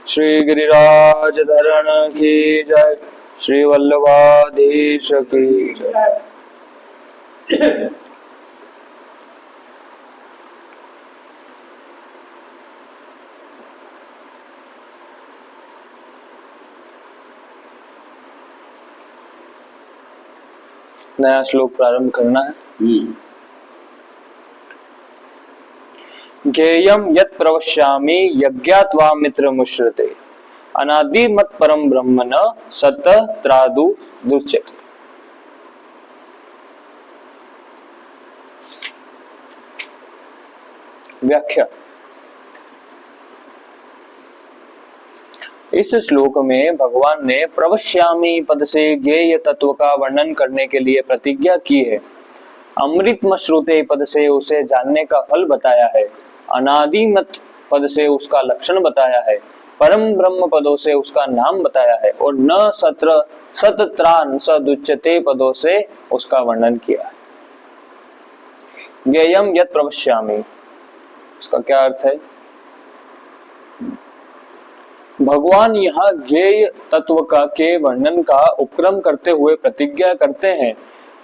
श्री गिरिराज धरण की जय, श्री वल्लभाधीश की जय। नया श्लोक प्रारंभ करना है। ज्ञेयं यत् प्रवक्ष्यामि यज्ञात्वा मित्रमुश्रिते, अनादि मत परम ब्रह्म न सतः त्रादु दुच्यते। व्याख्या। इस श्लोक में भगवान ने प्रवक्ष्यामि पद से ज्ञेय तत्व का वर्णन करने के लिए प्रतिज्ञा की है। अमृतमश्रुते पद से उसे जानने का फल बताया है। अनादिमत पद से उसका लक्षण बताया है। परम ब्रह्म पदों से उसका नाम बताया है और न सत्र सतत्रान सदुच्यते पदों से उसका वर्णन किया है। ज्ञेयम यत् प्रवक्ष्यामि, इसका क्या अर्थ है? भगवान यहाँ ज्ञेय तत्व का के वर्णन का उपक्रम करते हुए प्रतिज्ञा करते हैं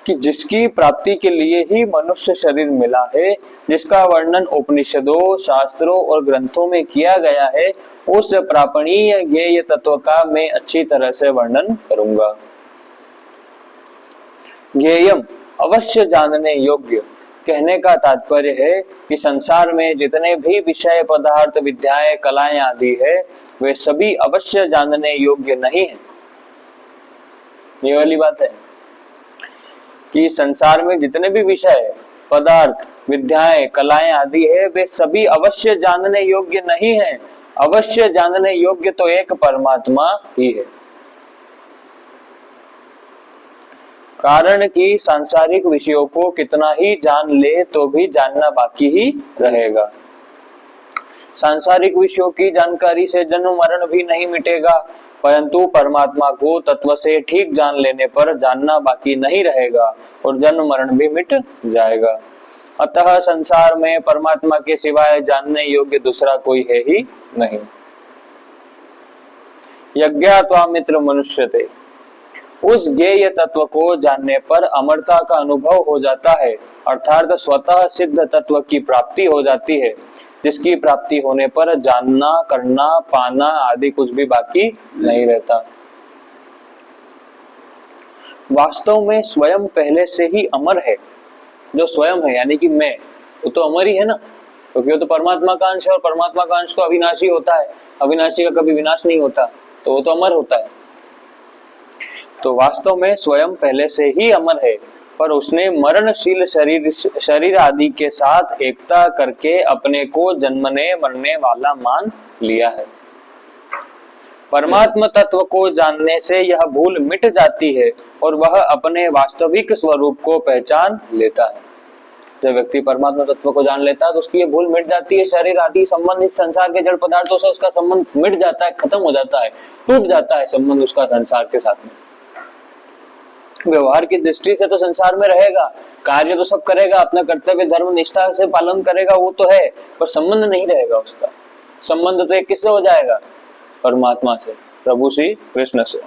कि जिसकी प्राप्ति के लिए ही मनुष्य शरीर मिला है, जिसका वर्णन उपनिषदों, शास्त्रों और ग्रंथों में किया गया है, उस प्रापणीय ज्ञेय तत्व का मैं अच्छी तरह से वर्णन करूंगा। ज्ञेयम अवश्य जानने योग्य कहने का तात्पर्य है कि संसार में जितने भी विषय, पदार्थ, विद्याएं, कलाएं आदि है, वे सभी अवश्य जानने योग्य नहीं है। ये वाली बात है कि संसार में जितने भी विषय, पदार्थ, विद्याएं, कलाएं आदि है, वे सभी अवश्य जानने योग्य नहीं है। अवश्य जानने योग्य तो एक परमात्मा ही है। कारण कि सांसारिक विषयों को कितना ही जान ले तो भी जानना बाकी ही रहेगा। सांसारिक विषयों की जानकारी से जन्म मरण भी नहीं मिटेगा, परंतु परमात्मा को तत्व से ठीक जान लेने पर जानना बाकी नहीं रहेगा और जन्म मरण भी मिट जाएगा। अतः संसार में परमात्मा के सिवाय जानने योग्य दूसरा कोई है ही नहीं। यज्ञात्वा मित्र मनुष्यते, उस ज्ञेय तत्व को जानने पर अमरता का अनुभव हो जाता है, अर्थात स्वतः सिद्ध तत्व की प्राप्ति हो जाती है, जिसकी प्राप्ति होने पर जानना, करना, पाना आदि कुछ भी बाकी नहीं रहता। वास्तव में स्वयं पहले से ही अमर है। जो स्वयं है यानी कि मैं, वो तो अमर ही है ना, क्योंकि वो तो परमात्मा का अंश है और परमात्मा का अंश तो अविनाशी होता है। अविनाशी का कभी विनाश नहीं होता, तो वो तो अमर होता है। तो वास्तव में स्वयं पहले से ही अमर है, पर उसने मरणशील शरीर आदि के साथ एकता करके अपने को जन्मने मरने वाला मान लिया है। परमात्मा तत्व को जानने से यह भूल मिट जाती है और वह अपने वास्तविक स्वरूप को पहचान लेता है। जब व्यक्ति परमात्मा तत्व को जान लेता है तो उसकी ये भूल मिट जाती है। शरीर आदि संबंधित संसार के जड़ पदार्थों से उसका संबंध मिट जाता है, खत्म हो जाता है, टूट जाता है संबंध उसका संसार के साथ में। व्यवहार की दृष्टि से तो संसार में रहेगा, कार्य तो सब करेगा, अपना कर्तव्य धर्म निष्ठा से पालन करेगा, वो तो है, पर संबंध नहीं रहेगा उसका। संबंध तो एक किससे हो जाएगा? परमात्मा से, प्रभु श्री कृष्ण से।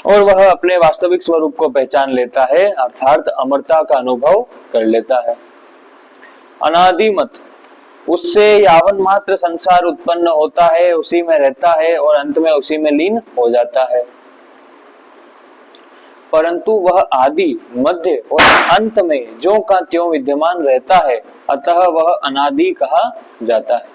और वह अपने वास्तविक स्वरूप को पहचान लेता है, अर्थात अमरता का अनुभव कर लेता है। अनादिमत, उससे यावन मात्र संसार उत्पन्न होता है, उसी में रहता है और अंत में उसी में लीन हो जाता है। परंतु वह आदि, मध्य और अंत में ज्यों का त्यों विद्यमान रहता है, अतः वह अनादि कहा जाता है।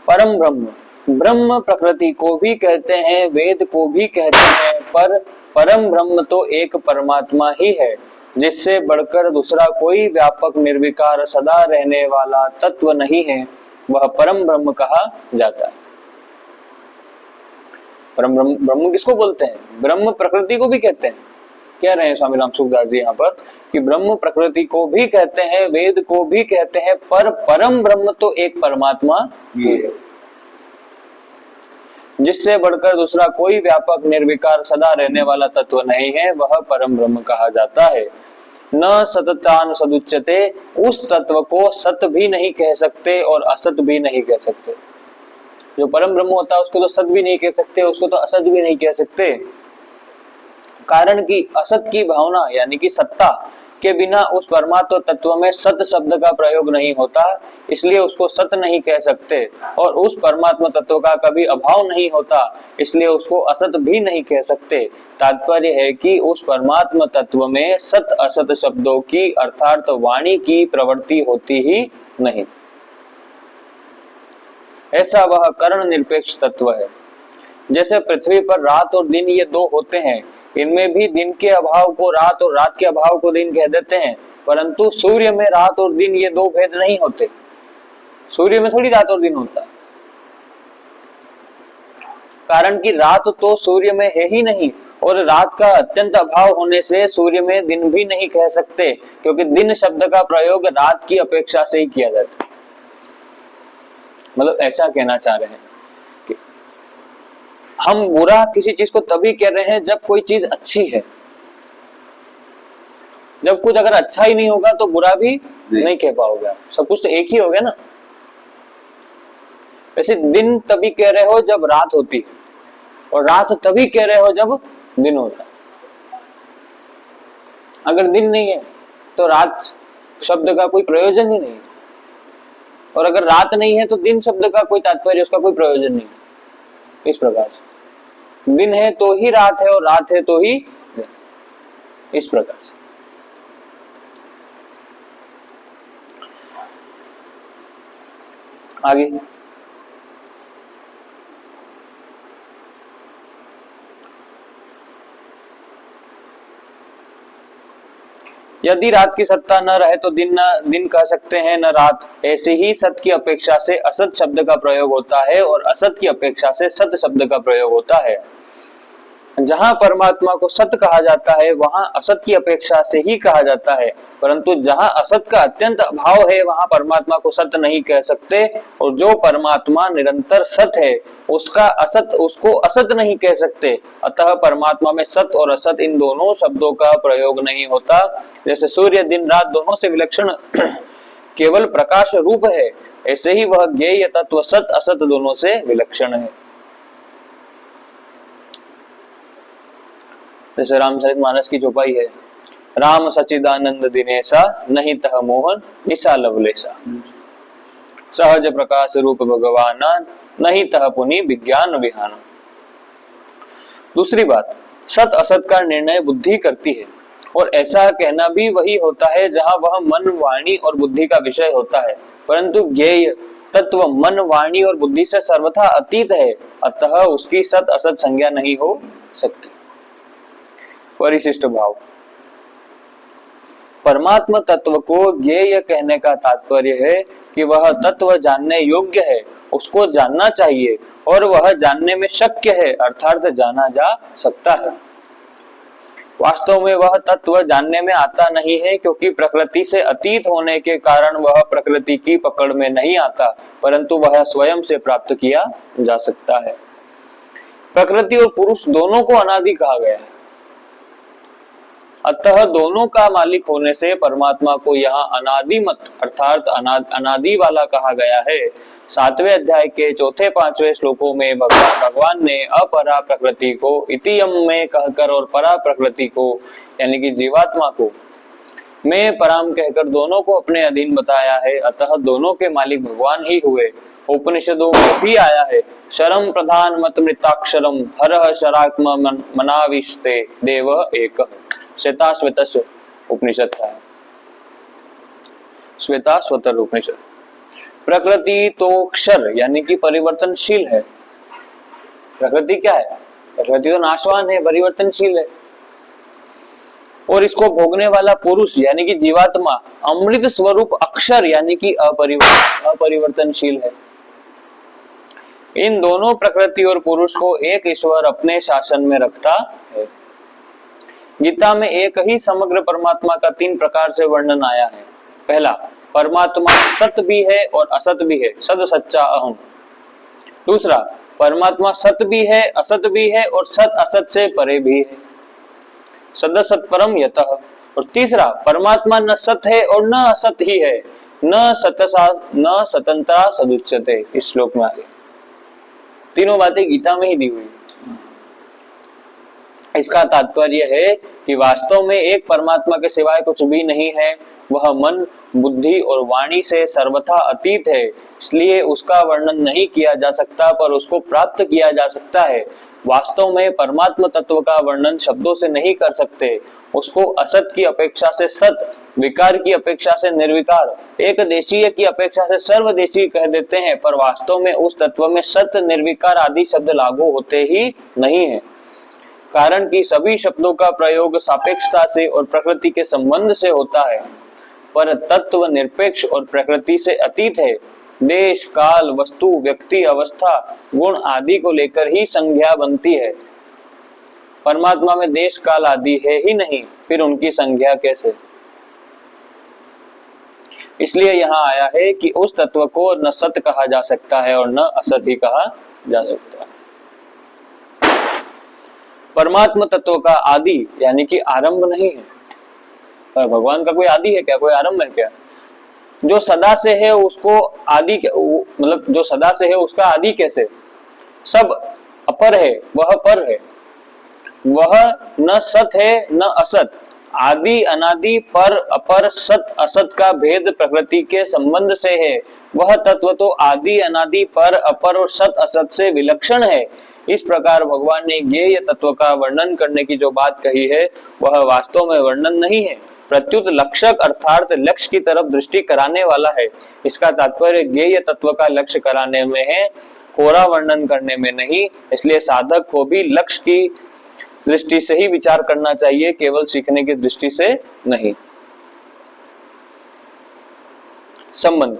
परम ब्रह्म, ब्रह्म प्रकृति को भी कहते हैं, वेद को भी कहते हैं, पर परम ब्रह्म तो एक परमात्मा ही है, जिससे बढ़कर दूसरा कोई व्यापक निर्विकार सदा रहने वाला तत्व नहीं है। वह परम ब्रह्म कहा जाता है। परम ब्रह्म किसको बोलते हैं? ब्रह्म प्रकृति को भी कहते हैं। कह रहे हैं स्वामी राम सुखदास जी यहाँ पर कि ब्रह्म प्रकृति को भी कहते हैं, वेद को भी कहते हैं, पर परम ब्रह्म तो एक परमात्मा ही है, जिससे बढ़कर दूसरा कोई व्यापक निर्विकार सदा रहने वाला तत्व नहीं है। वह परम ब्रह्म कहा जाता है। न सततान सदुच्यते, उस तत्व को सत भी नहीं कह सकते और असत भी नहीं कह सकते। जो परम ब्रह्म होता है उसको तो सत भी नहीं कह सकते, उसको तो असत भी नहीं कह सकते। कारण कि असत की भावना यानी कि सत्ता के बिना उस परमात्मा तत्व में सत शब्द का प्रयोग नहीं होता, इसलिए उसको सत नहीं कह सकते। और उस परमात्मा तत्व का कभी अभाव नहीं होता, इसलिए उसको असत भी नहीं कह सकते। तात्पर्य है कि उस परमात्मा तत्व में सत असत शब्दों की अर्थात वाणी की प्रवृत्ति होती ही नहीं। ऐसा वह कर्ण निरपेक्ष तत्व है। जैसे पृथ्वी पर रात और दिन ये दो होते हैं, इनमें भी दिन के अभाव को रात और रात के अभाव को दिन कह देते हैं, परंतु सूर्य में रात और दिन ये दो भेद नहीं होते। सूर्य में थोड़ी रात और दिन होता है, कारण कि रात तो सूर्य में है ही नहीं, और रात का अत्यंत अभाव होने से सूर्य में दिन भी नहीं कह सकते, क्योंकि दिन शब्द का प्रयोग रात की अपेक्षा से ही किया जाता है। मतलब ऐसा कहना चाह रहे हैं कि हम बुरा किसी चीज को तभी कह रहे हैं जब कोई चीज अच्छी है। जब कुछ अगर अच्छा ही नहीं होगा तो बुरा भी नहीं कह पाओगे। सब कुछ तो एक ही हो गया ना। वैसे दिन तभी कह रहे हो जब रात होती, और रात तभी कह रहे हो जब दिन होता। अगर दिन नहीं है तो रात शब्द का कोई प्रयोजन ही नहीं, और अगर रात नहीं है तो दिन शब्द का कोई तात्पर्य, उसका कोई प्रयोजन नहीं। इस प्रकार से दिन है तो ही रात है, और रात है तो ही दिन। इस प्रकार से आगे यदि रात की सत्ता न रहे तो दिन कह सकते हैं न रात। ऐसे ही सत की अपेक्षा से असत शब्द का प्रयोग होता है, और असत की अपेक्षा से सत शब्द का प्रयोग होता है। जहां परमात्मा को सत कहा जाता है वहां असत की अपेक्षा से ही कहा जाता है, परंतु जहां असत का अत्यंत अभाव है वहां परमात्मा को सत नहीं कह सकते। और जो परमात्मा निरंतर सत है उसको असत नहीं कह सकते। अतः परमात्मा में सत और असत इन दोनों शब्दों का प्रयोग नहीं होता। जैसे सूर्य दिन रात दोनों से विलक्षण केवल प्रकाश रूप है, ऐसे ही वह ज्ञेय तत्व सत असत दोनों से विलक्षण है। जैसे रामचरितमानस की चौपाई है, राम सचिदानंद दिनेशा नहीं तह मोहन निशा लवलेशा, सहज प्रकाश रूप भगवान नहीं तह पुनि विज्ञान विहान। दूसरी बात, सत असत का निर्णय बुद्धि करती है, और ऐसा कहना भी वही होता है जहां वह मन वाणी और बुद्धि का विषय होता है, परंतु ज्ञेय तत्व मन वाणी और बुद्धि से सर्वथा अतीत है, अतः उसकी सत असत संज्ञा नहीं हो सकती। परिशिष्ट भाव, परमात्मा तत्व को ज्ञेय कहने का तात्पर्य है कि वह तत्व जानने योग्य है, उसको जानना चाहिए, और वह जानने में शक्य है, अर्थात जाना जा सकता है। वास्तव में वह तत्व जानने में आता नहीं है, क्योंकि प्रकृति से अतीत होने के कारण वह प्रकृति की पकड़ में नहीं आता, परंतु वह स्वयं से प्राप्त किया जा सकता है। प्रकृति और पुरुष दोनों को अनादि कहा गया है, अतः दोनों का मालिक होने से परमात्मा को यहाँ अनादिमत अर्थात अनादि वाला कहा गया है। 7वें अध्याय के 4-5वें श्लोकों में भगवान ने अपरा प्रकृति को इतियम में कहकर और परा प्रकृति को यानी कि जीवात्मा को में पराम कहकर दोनों को अपने अधीन बताया है, अतः दोनों के मालिक भगवान ही हुए। उपनिषदों में भी आया है, शरम प्रधान मत मृताक्षरम हरः शरात्म मनाविष्टे देव एक। श्वेता उपनिषद था, श्वेता स्वतर उपनिषद। प्रकृति तो क्षर यानी कि परिवर्तनशील है। प्रकृति क्या है? प्रकृति तो नाशवान है, परिवर्तनशील है। और इसको भोगने वाला पुरुष यानी कि जीवात्मा अमृत स्वरूप अक्षर यानी कि अपरिवर्तनशील है। इन दोनों प्रकृति और पुरुष को एक ईश्वर अपने शासन में रखता है। गीता में एक ही समग्र परमात्मा का 3 प्रकार से वर्णन आया है। पहला, परमात्मा सत भी है और असत भी है, सद सच्चा अहम। दूसरा, परमात्मा सत भी है, असत भी है और सत असत से परे भी है, सद सत परम यतः। और तीसरा, परमात्मा न सत है और न असत ही है, न स्वतंत्रता सदुच्यते, इस श्लोक में आ गई। तीनों बातें गीता में ही दी हुई। इसका तात्पर्य है कि वास्तव में एक परमात्मा के सिवाय कुछ भी नहीं है। वह मन, बुद्धि और वाणी से सर्वथा अतीत है, इसलिए उसका वर्णन नहीं किया जा सकता, पर उसको प्राप्त किया जा सकता है। वास्तव में परमात्म तत्व का वर्णन शब्दों से नहीं कर सकते। उसको असत की अपेक्षा से सत, विकार की अपेक्षा से निर्विकार, एक देशीय की अपेक्षा से सर्वदेशीय कह देते हैं, पर वास्तव में उस तत्व में सत, निर्विकार आदि शब्द लागू होते ही नहीं है। कारण कि सभी शब्दों का प्रयोग सापेक्षता से और प्रकृति के संबंध से होता है, पर तत्व निरपेक्ष और प्रकृति से अतीत है। देश, काल, वस्तु, व्यक्ति, अवस्था, गुण आदि को लेकर ही संज्ञा बनती है। परमात्मा में देश, काल आदि है ही नहीं, फिर उनकी संज्ञा कैसे? इसलिए यहाँ आया है कि उस तत्व को न सत कहा जा सकता है और न असत ही कहा जा सकता है। परमात्म तत्व का आदि यानी कि आरंभ नहीं है। पर भगवान का कोई आदि है क्या? कोई आरंभ है क्या? जो सदा से है उसको आदि, मतलब जो सदा से है उसका आदि कैसे? सब अपर है, वह पर है। वह न सत है न असत। आदि, अनादि, पर, अपर, सत, असत का भेद प्रकृति के संबंध से है। वह तत्व तो आदि, अनादि, पर, अपर और सत, असत से विलक्षण है। इस प्रकार भगवान ने ज्ञेय तत्व का वर्णन करने की जो बात कही है, वह वास्तव में वर्णन नहीं है, प्रत्युत लक्षक अर्थात लक्ष्य की तरफ दृष्टि कराने वाला है। इसका तात्पर्य ज्ञेय तत्व का लक्ष्य कराने में है, कोरा वर्णन करने में नहीं। इसलिए साधक को भी लक्ष्य की दृष्टि से ही विचार करना चाहिए, केवल सीखने की दृष्टि से नहीं। संबंध,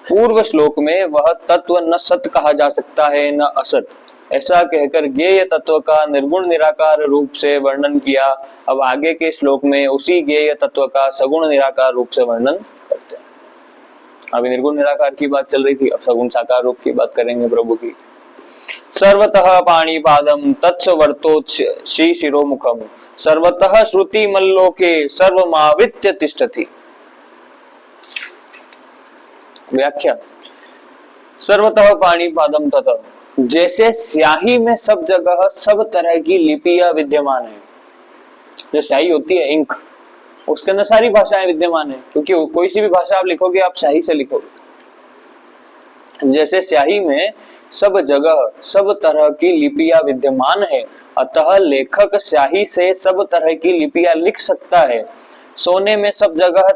पूर्व श्लोक में वह तत्व न सत कहा जा सकता है न असत, ऐसा कहकर ज्ञेय तत्व का निर्गुण निराकार रूप से वर्णन किया। अब आगे के श्लोक में उसी ज्ञेय तत्व का सगुण निराकार रूप से वर्णन करते हैं। अभी निर्गुण निराकार की बात चल रही थी, अब सगुण साकार रूप की बात करेंगे प्रभु की। सर्वतः पाणिपादम तत्सवर्तोत्सी शिरोमुखम सर्वतः श्रुति मल्लोके सर्वमावित्य तिष्ठति। व्याख्या, सर्वतः पाणिपादम तथा, जैसे स्याही में सब जगह सब तरह की लिपियां विद्यमान है। जो स्याही होती है, इंक, उसके अंदर सारी भाषाएं विद्यमान है, क्योंकि कोई सी भी भाषा आप लिखोगे आप स्याही से लिखोगे। जैसे स्याही में सब जगह सब तरह की लिपियां विद्यमान है, अतः लेखक स्याही से सब तरह की लिपियां लिख सकता है। सोने में सब जगह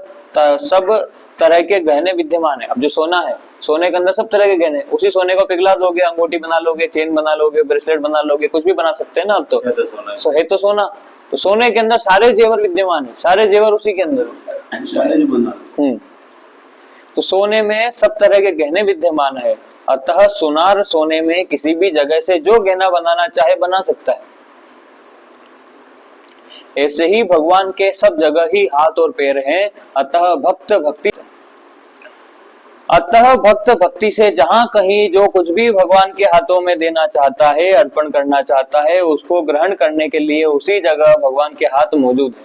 सब तरह के गहने विद्यमान है। अब जो सोना है, सोने के अंदर सब तरह के गहने, उसी सोने को पिघला दोगे, अंगूठी बना लोगे, चेन बना लोगे, ब्रेसलेट बना लोगे, कुछ भी बना सकते हैं ना। अब तो है तो सोना, तो सोने के अंदर सारे जेवर विद्यमान है, सारे जेवर उसी के अंदर। तो सोने में सब तरह के गहने विद्यमान है, अतः सुनार सोने में किसी भी जगह से जो गहना बनाना चाहे बना सकता है। ऐसे ही भगवान के सब जगह ही हाथ और पैर हैं, अतः भक्त भक्ति से जहां कहीं जो कुछ भी भगवान के हाथों में देना चाहता है, अर्पण करना चाहता है, उसको ग्रहण करने के लिए उसी जगह भगवान के हाथ मौजूद है।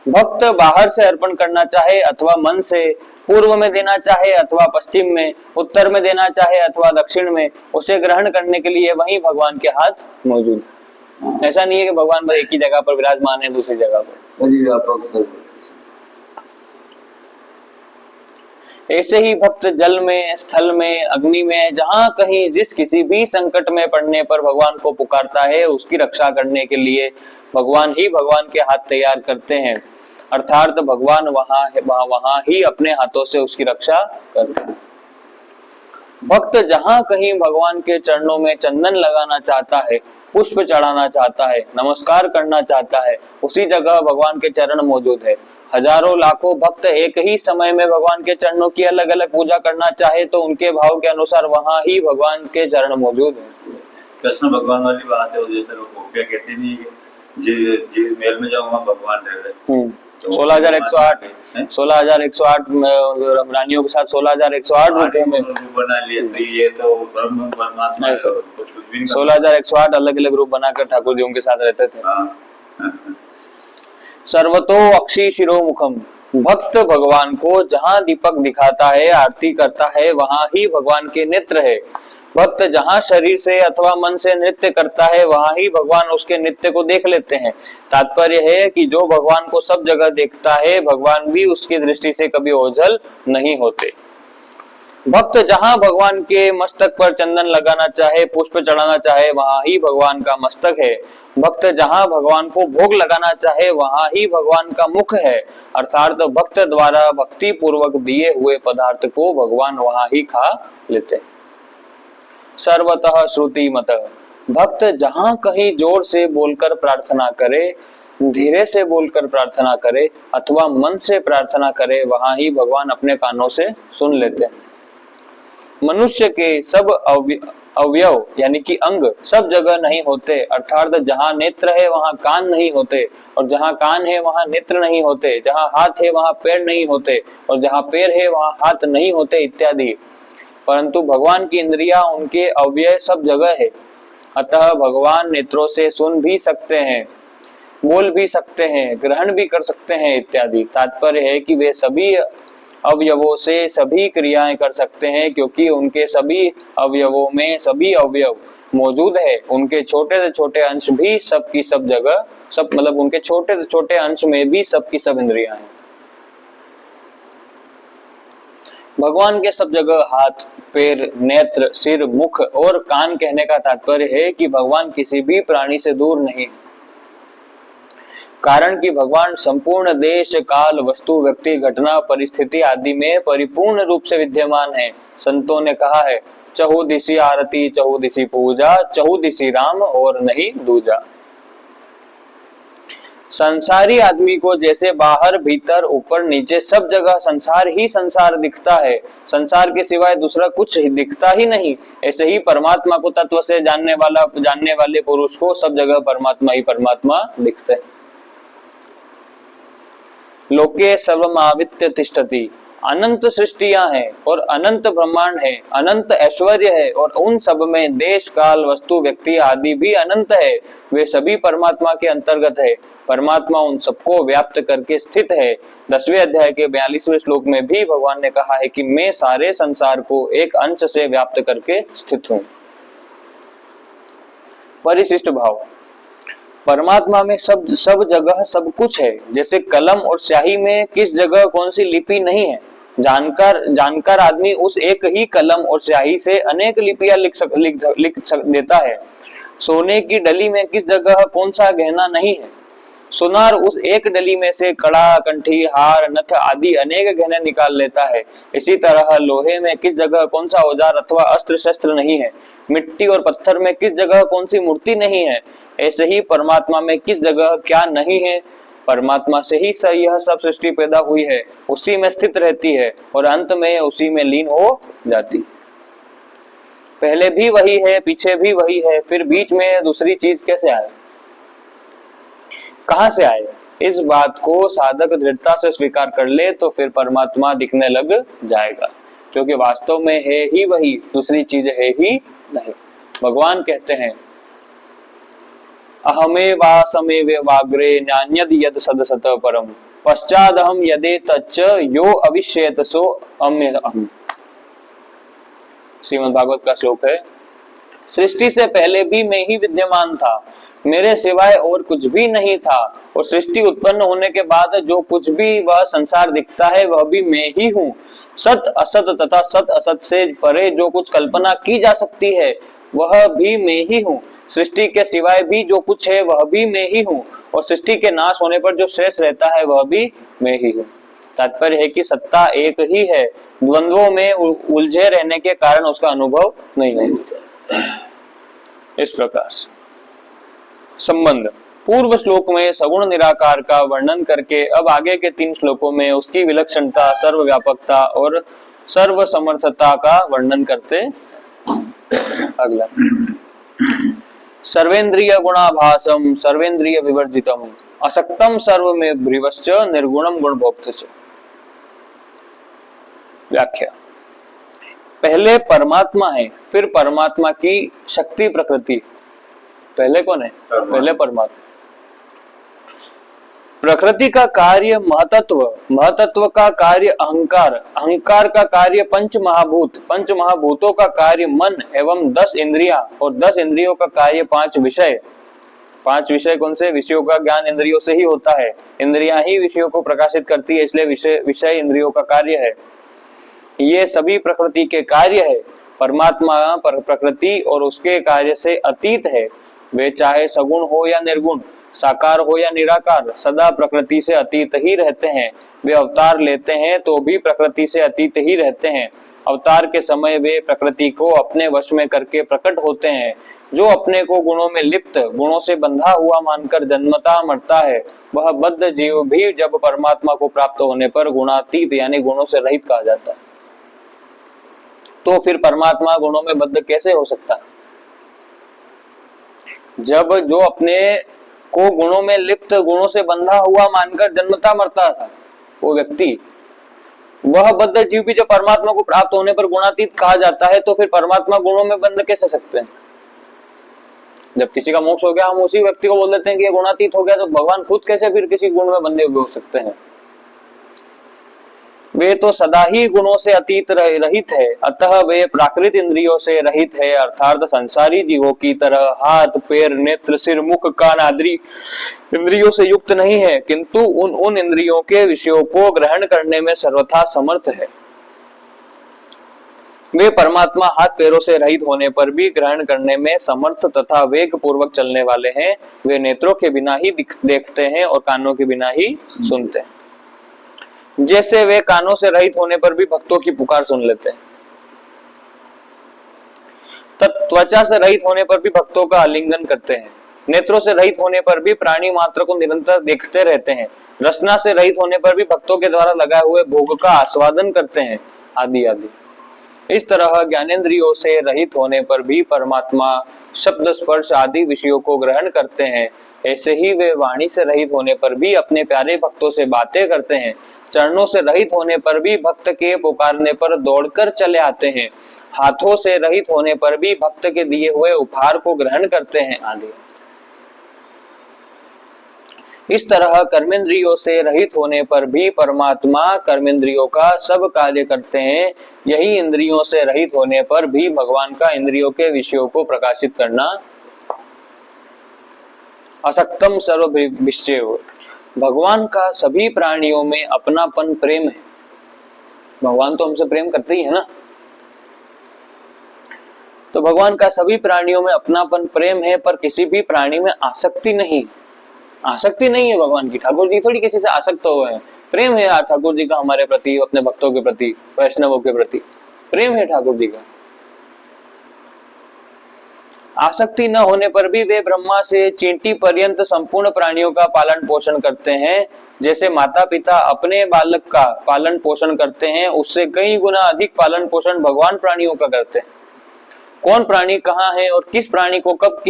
भक्त बाहर से अर्पण करना चाहे अथवा मन से, पूर्व में देना चाहे अथवा पश्चिम में, उत्तर में देना चाहे अथवा दक्षिण में, उसे ग्रहण करने के लिए वहीं भगवान के हाथ मौजूद है। ऐसा नहीं है कि भगवान बस एक ही जगह पर विराजमान है, दूसरी जगह पर। ऐसे ही भक्त जल में, स्थल में, अग्नि में, जहां कहीं जिस किसी भी संकट में पड़ने पर भगवान को पुकारता है, उसकी रक्षा करने के लिए भगवान के हाथ तैयार करते हैं। अर्थात भगवान वहां ही अपने हाथों से उसकी रक्षा करते हैं। भक्त जहां कहीं भगवान के चरणों में चंदन लगाना चाहता है, पुष्प चढ़ाना चाहता है, नमस्कार करना चाहता है, उसी जगह भगवान के चरण मौजूद है। हजारों लाखों भक्त एक ही समय में भगवान के चरणों की अलग अलग पूजा करना चाहे तो उनके भाव के अनुसार वहां ही भगवान के चरण मौजूद है। कृष्ण भगवान वाली बात है, जैसे लोग गोपियां कहते नहीं है जिस महल में जाऊं वहां भगवान रह रहे। 16,108 रानियों के साथ 16,108 रूपों में बना लिए, तो ये तो परमात्मा है। 16,108 अलग अलग रूप बनाकर ठाकुर जी उनके साथ रहते थे। सर्वतो अक्षी शिरोमुखम, भक्त भगवान को जहाँ दीपक दिखाता है, आरती करता है, वहां ही भगवान के नेत्र है। भक्त जहाँ शरीर से अथवा मन से नृत्य करता है, वहां ही भगवान उसके नृत्य को देख लेते हैं। तात्पर्य है कि जो भगवान को सब जगह देखता है, भगवान भी उसकी दृष्टि से कभी ओझल नहीं होते। भक्त जहाँ भगवान के मस्तक पर चंदन लगाना चाहे, पुष्प चढ़ाना चाहे, वहां ही भगवान का मस्तक है। भक्त जहाँ भगवान को भोग लगाना चाहे, वहां ही भगवान का मुख है। अर्थात भक्त द्वारा भक्ति पूर्वक दिए हुए पदार्थ को भगवान वहां ही खा लेते हैं। सर्वतः श्रुति मत, भक्त जहाँ कहीं जोर से बोलकर प्रार्थना करे, धीरे से बोलकर प्रार्थना करे अथवा मन से प्रार्थना करे, वहां ही भगवान अपने कानों से सुन लेते हैं। मनुष्य के सब अवयव यानी कि अंग सब जगह नहीं होते, अर्थात जहाँ नेत्र है वहां कान नहीं होते, और जहाँ कान है वहां नेत्र नहीं होते, जहाँ हाथ है वहां पैर नहीं होते, और जहाँ पैर है वहां हाथ नहीं होते इत्यादि। परंतु भगवान की इंद्रियां, उनके अवयव सब जगह है। अतः भगवान नेत्रों से सुन भी सकते हैं, बोल भी सकते हैं, ग्रहण भी कर सकते हैं इत्यादि। तात्पर्य है कि वे सभी अवयवों से सभी क्रियाएं कर सकते हैं, क्योंकि उनके सभी अवयवों में सभी अवयव मौजूद है। उनके छोटे से छोटे अंश भी सब की सब जगह, सब मतलब उनके छोटे से छोटे अंश में भी सब की सब इंद्रियां हैं। भगवान के सब जगह हाथ, पैर, नेत्र, सिर, मुख और कान कहने का तात्पर्य है कि भगवान किसी भी प्राणी से दूर नहीं है। कारण कि भगवान संपूर्ण देश, काल, वस्तु, व्यक्ति, घटना, परिस्थिति आदि में परिपूर्ण रूप से विद्यमान है। संतों ने कहा है, चहुदिशि आरती, चहुदिशि पूजा, चहुदिशि राम और नहीं दूजा। संसारी आदमी को जैसे बाहर, भीतर, ऊपर, नीचे सब जगह संसार ही संसार दिखता है, संसार के सिवाय दूसरा कुछ दिखता ही नहीं, ऐसे ही परमात्मा को तत्व से जानने वाले पुरुष को सब जगह परमात्मा ही परमात्मा दिखते हैं। लोके सर्वमावित्य तिष्ठति, अनंत सृष्टियां हैं और अनंत ब्रह्मांड है, अनंत ऐश्वर्य है, और उन सब में देश, काल, वस्तु, व्यक्ति आदि भी अनंत है। वे सभी परमात्मा के अंतर्गत है। परमात्मा उन सबको व्याप्त करके स्थित है। 10वें अध्याय के 42वें श्लोक में भी भगवान ने कहा है कि मैं सारे संसार को एक अंश से व्याप्त करके स्थित हूँ। परिशिष्ट भाव, परमात्मा में सब जगह सब कुछ है। जैसे कलम और स्याही में किस जगह कौन सी लिपि नहीं है, जानकर आदमी उस एक ही कलम और स्याही से अनेक लिपियां लिख देता है। सोने की डली में किस जगह कौन सा गहना नहीं है, सुनार उस एक डली में से कड़ा, कंठी, हार, नथ आदि अनेक गहने निकाल लेता है। इसी तरह लोहे में किस जगह कौन सा औजार अथवा अस्त्र शस्त्र नहीं है, मिट्टी और पत्थर में किस जगह कौन सी मूर्ति नहीं है, ऐसे ही परमात्मा में किस जगह क्या नहीं है। परमात्मा से ही यह सब सृष्टि पैदा हुई है, उसी में स्थित रहती है और अंत में उसी में लीन हो जाती। पहले भी वही है, पीछे भी वही है, फिर बीच में दूसरी चीज कैसे आए, कहां से आए? इस बात को साधक दृढ़ता से स्वीकार कर ले तो फिर परमात्मा दिखने लग जाएगा, क्योंकि वास्तव में है ही वही, दूसरी चीज है ही नहीं। भगवान कहते हैं, अहमे वासमे वाग्रे न्यान्यद यद सदसत परम पश्चादहम यदे तच्च यो अविश्येत सो अम्यहम्। श्रीमद् भागवत का श्लोक है, सृष्टि से पहले भी मैं ही विद्यमान था, मेरे सिवाय और कुछ भी नहीं था, और सृष्टि उत्पन्न होने के बाद जो कुछ भी वह संसार दिखता है वह भी मैं ही हूँ। सत असत तथा सत असत से परे जो कुछ कल्पना की जा सकती है वह भी मैं ही हूँ। सृष्टि के सिवाय भी जो कुछ है वह भी मैं ही हूँ, और सृष्टि के नाश होने पर जो शेष रहता है वह भी मैं ही हूँ। तात्पर्य है कि सत्ता एक ही है, द्वंद्वों में उलझे रहने के कारण उसका अनुभव नहीं होता। इस प्रकार से संबंध पूर्व श्लोक में सगुण निराकार का वर्णन करके अब आगे के 3 श्लोकों में उसकी विलक्षणता, सर्वव्यापकता और सर्वसमर्थता का वर्णन करते। अगला, सर्वेंद्रिय गुणाभासम सर्वेंद्रिय विवर्जितम असक्तम सर्व में भ्रिवश्च निर्गुणम गुणभोक्तच। व्याख्या, पहले परमात्मा है, फिर परमात्मा की शक्ति प्रकृति। पहले कौन है? पहले परमात्मा। प्रकृति का कार्य महतत्व, महतत्व का कार्य अहंकार, अहंकार का कार्य पंच महाभूत, पंच महाभूतों का कार्य मन एवं 10 इंद्रियां और 10 इंद्रियों का कार्य 5 विषय। 5 विषय कौन से? विषयों का ज्ञान इंद्रियों से ही होता है, इंद्रियां ही विषयों को प्रकाशित करती है, इसलिए विषय इंद्रियों का कार्य है। ये सभी प्रकृति के कार्य है। परमात्मा प्रकृति और उसके कार्य से अतीत है। वे चाहे सगुण हो या निर्गुण, साकार हो या निराकार, सदा प्रकृति से अतीत ही रहते हैं। वे अवतार लेते हैं तो भी प्रकृति से अतीत ही रहते हैं। अवतार के समय वे प्रकृति को अपने वश में करके प्रकट होते हैं। जो अपने को गुणों में लिप्त, गुणों से बंधा हुआ मानकर जन्मता मरता है, वह बद्ध जीव भी जब परमात्मा को प्राप्त होने पर गुणातीत यानी गुणों से रहित कहा जाता है। तो फिर परमात्मा गुणों में बद्ध कैसे हो सकता? जब जो अपने को गुणों में लिप्त, गुणों से बंधा हुआ मानकर जन्मता मरता था वो व्यक्ति, वह बद्ध जीव भी जब परमात्मा को प्राप्त होने पर गुणातीत कहा जाता है, तो फिर परमात्मा गुणों में बंध कैसे सकते हैं? जब किसी का मोक्ष हो गया, हम उसी व्यक्ति को बोल देते हैं कि ये गुणातीत हो गया, तो भगवान खुद कैसे फिर किसी गुण में बंधे हुए हो सकते हैं? वे तो सदा ही गुणों से अतीत रहित है, अतः वे प्राकृत इंद्रियों से रहित है, अर्थात संसारी जीवों की तरह हाथ पैर नेत्र सिर मुख कान आदि इंद्रियों से युक्त नहीं है, किंतु उन इंद्रियों के विषयों को ग्रहण करने में सर्वथा समर्थ है। वे परमात्मा हाथ पैरों से रहित होने पर भी ग्रहण करने में समर्थ तथा वेग पूर्वक चलने वाले हैं। वे नेत्रों के बिना ही देखते हैं और कानों के बिना ही सुनते हैं। जैसे वे कानों से रहित होने पर भी भक्तों की पुकार सुन लेते हैं, त्वचा से रहित होने पर भी भक्तों का आलिंगन करते हैं, नेत्रों से रहित होने पर भी प्राणी मात्र को निरंतर देखते रहते हैं, रसना से रहित होने पर भी भक्तों के द्वारा लगाए हुए भोग का आस्वादन करते हैं, आदि आदि। इस तरह ज्ञानेंद्रियों से रहित होने पर भी परमात्मा शब्द स्पर्श आदि विषयों को ग्रहण करते हैं। ऐसे ही वे वाणी से रहित होने पर भी अपने प्यारे भक्तों से बातें करते हैं, चरणों से रहित होने पर भी भक्त के पुकारने पर दौड़कर चले आते हैं, हाथों से रहित होने पर भी भक्त के दिए हुए उपहार को ग्रहण करते हैं, आदि। इस तरह कर्मेंद्रियों से रहित होने पर भी परमात्मा कर्मेंद्रियों का सब कार्य करते हैं। यही इंद्रियों से रहित होने पर भी भगवान का इंद्रियों के विषयों को प्रकाशित करना। असक्तम सर्वभिश्चैव, भगवान का सभी प्राणियों में अपनापन प्रेम है। भगवान तो हमसे प्रेम करते ही है ना, तो भगवान का सभी प्राणियों में अपनापन प्रेम है, पर किसी भी प्राणी में आसक्ति नहीं, आसक्ति नहीं है भगवान की। ठाकुर जी थोड़ी किसी से आसक्त हुए हैं, प्रेम है ठाकुर जी का हमारे प्रति, अपने भक्तों के प्रति, वैष्णवों के प्रति प्रेम है ठाकुर जी का। आसक्ति न होने पर भी वे ब्रह्मा से चींटी पर्यंत संपूर्ण प्राणियों का पालन पोषण करते हैं। जैसे माता पिता अपने बालक का पालन पोषण करते हैं, उससे कई गुना अधिक पालन पोषण भगवान प्राणियों का करते हैं। कौन प्राणी कहाँ है और किस प्राणी को कब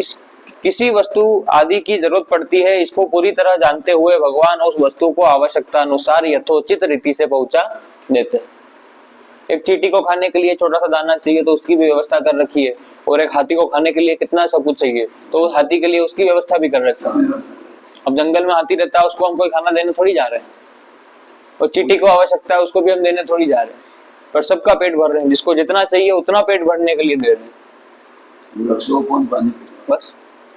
किसी वस्तु आदि की जरूरत पड़ती है, इसको पूरी तरह जानते हुए भगवान उस वस्तु को आवश्यकता अनुसार यथोचित रीति से पहुंचा देते हैं। एक चींटी को खाने के लिए छोटा सा दाना चाहिए तो उसकी भी व्यवस्था कर रखी है, और एक हाथी को खाने के लिए कितना सब कुछ चाहिए तो हाथी के लिए उसकी व्यवस्था भी कर रखी है। अब जंगल में हाथी रहता है, उसको हम कोई खाना देने थोड़ी जा रहे हैं, और चींटी को आवश्यकता है उसको भी हम देने थोड़ी जा रहे हैं, पर सबका पेट भर रहे हैं, जिसको जितना चाहिए उतना पेट भरने के लिए दे रहे हैं, बस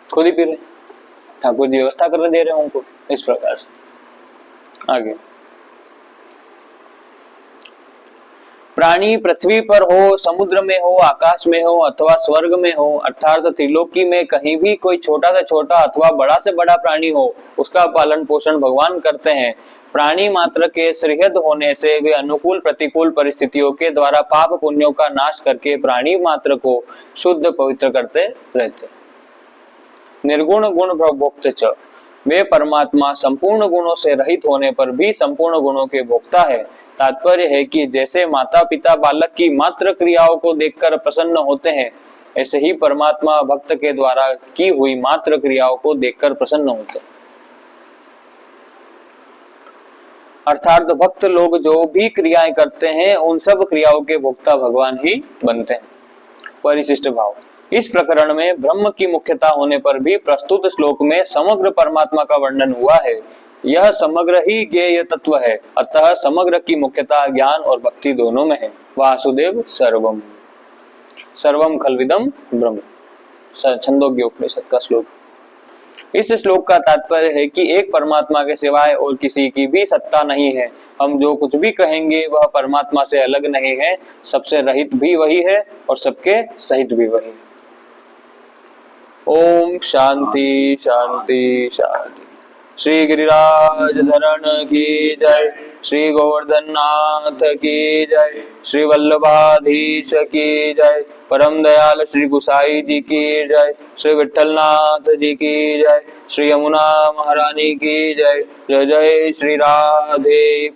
खुद ही पी रहे। ठाकुर जी व्यवस्था कर दे रहे हैं उनको इस प्रकार से। आगे, प्राणी पृथ्वी पर हो, समुद्र में हो, आकाश में हो अथवा स्वर्ग में हो, अर्थात त्रिलोकी में कहीं भी कोई छोटा से छोटा अथवा बड़ा से बड़ा प्राणी हो, उसका पालन पोषण भगवान करते हैं। प्राणी मात्र के सुहृद होने से वे अनुकूल प्रतिकूल परिस्थितियों के द्वारा पाप पुण्यों का नाश करके प्राणी मात्र को शुद्ध पवित्र करते रहते। निर्गुण गुण भोक्त च, वे परमात्मा संपूर्ण गुणों से रहित होने पर भी संपूर्ण गुणों के भोक्ता है। तात्पर्य है कि जैसे माता पिता बालक की मात्र क्रियाओं को देखकर प्रसन्न होते हैं, ऐसे ही परमात्मा भक्त के द्वारा की हुई मात्र क्रियाओं को देखकर प्रसन्न होते हैं। अर्थात भक्त लोग जो भी क्रियाएं करते हैं उन सब क्रियाओं के भोक्ता भगवान ही बनते हैं। परिशिष्ट भाव, इस प्रकरण में ब्रह्म की मुख्यता होने पर भी प्रस्तुत श्लोक में समग्र परमात्मा का वर्णन हुआ है। यह समग्र ही ज्ञेय तत्व है, अतः समग्र की मुख्यता ज्ञान और भक्ति दोनों में है। वासुदेव सर्वम, सर्वम खल्विदम ब्रह्म, छंदोग्य उपनिषद का श्लोक। इस श्लोक का तात्पर्य है कि एक परमात्मा के सिवाय और किसी की भी सत्ता नहीं है। हम जो कुछ भी कहेंगे वह परमात्मा से अलग नहीं है, सबसे रहित भी वही है और सबके सहित भी वही है। ओम शांति शांति शांति। श्री गिरिराज धरण की जय, श्री गोवर्धन नाथ की जय, श्री वल्लभाधीश की जय, परम दयाल श्री गुसाई जी की जय, श्री विठल नाथ जी की जय, श्री यमुना महारानी की जय। जय जय श्री राधे।